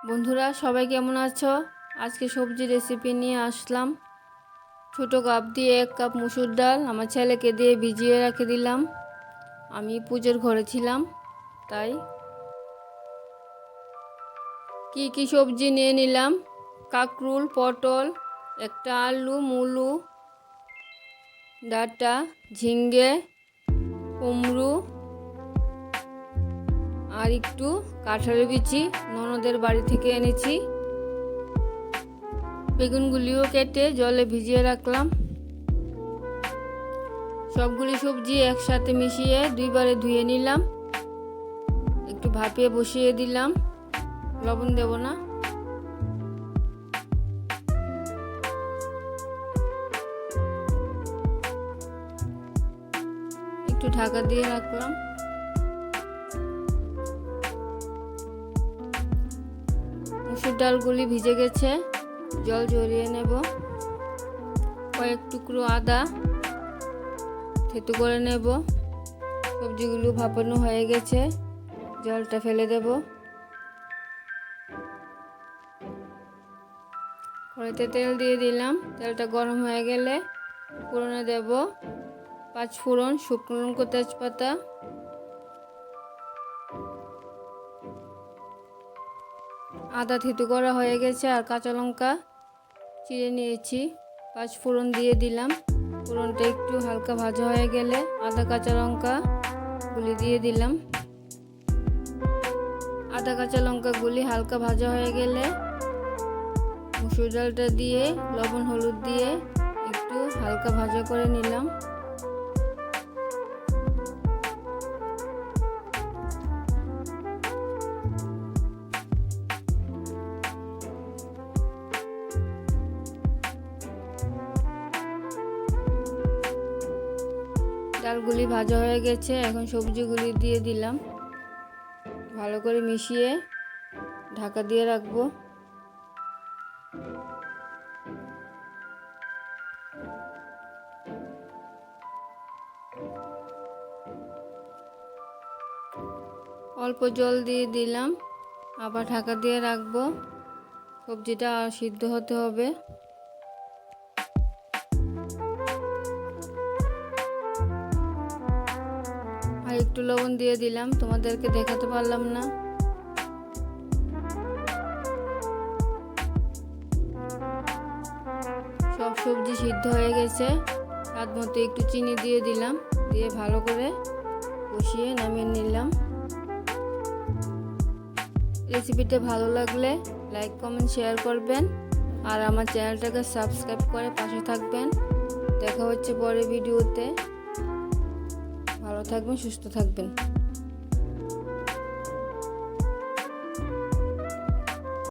বন্ধুরা সবাই কেমন আছো? আজকে সবজি রেসিপি নিয়ে আসলাম। ছোটো কাপ দিয়ে 1 কাপ মুসুর ডাল আমার ছেলেকে দিয়ে ভিজিয়ে রেখে দিলাম। আমি পুজোর ঘরে ছিলাম তাই। কি সবজি নিয়ে নিলাম: কাঁকরোল, পটল, একটা আলু, মূলো, ডাঁটা, ঝিঙ্গে, কুমড়ো আর একটু কাঁঠালের বিচি ননদের বাড়ি থেকে এনেছি। বেগুনগুলিও কেটে জলে ভিজিয়ে রাখলাম। সবগুলি সবজি একসাথে মিশিয়ে 2 বারে ধুয়ে নিলাম। একটু ভাপিয়ে বসিয়ে দিলাম, লবণ দেব না। একটু ঢাকা দিয়ে রাখলাম। মুসুর ডালগুলি ভিজে গেছে, জল ঝরিয়ে নেব। কয়েক টুকরো আদা থেতু করে নেব। সবজিগুলো ভাপানো হয়ে গেছে, জলটা ফেলে দেব। কড়াইতে তেল দিয়ে দিলাম। তেলটা গরম হয়ে গেলে ফোড়নে দেব 5 ফোড়ন, শুকনো লঙ্কা, তেজপাতা। আদা থেতু করা হয়ে গেছে আর কাঁচা লঙ্কা চিড়ে নিয়েছি। 5 ফোড়ন দিয়ে দিলাম। ফোড়নটা একটু হালকা ভাজা হয়ে গেলে আদা কাঁচা লঙ্কা গুলি দিয়ে দিলাম। আদা কাঁচা লঙ্কা গুলি হালকা ভাজা হয়ে গেলে মুসুর ডালটা দিয়ে লবণ হলুদ দিয়ে একটু হালকা ভাজা করে নিলাম। ডালগুলি ভাজা হয়ে গেছে, এখন সবজিগুলি দিয়ে দিলাম। ভালো করে মিশিয়ে ঢাকা দিয়ে রাখবো। অল্প জল দিয়ে দিলাম, আবার ঢাকা দিয়ে রাখবো। সবজিটা সিদ্ধ হতে হবে। আর একটু লবণ দিয়ে দিলাম, তোমাদেরকে দেখাতে পারলাম না। সব সবজি সিদ্ধ হয়ে গেছে। স্বাদ মতো একটু চিনি দিয়ে দিলাম, দিয়ে ভালো করে কষিয়ে নামিয়ে নিলাম। রেসিপিটা ভালো লাগলে লাইক, কমেন্ট, শেয়ার করবেন আর আমার চ্যানেলটাকে সাবস্ক্রাইব করে পাশে থাকবেন। দেখা হচ্ছে পরের ভিডিওতে। ভালো থাকবেন, সুস্থ থাকবেন।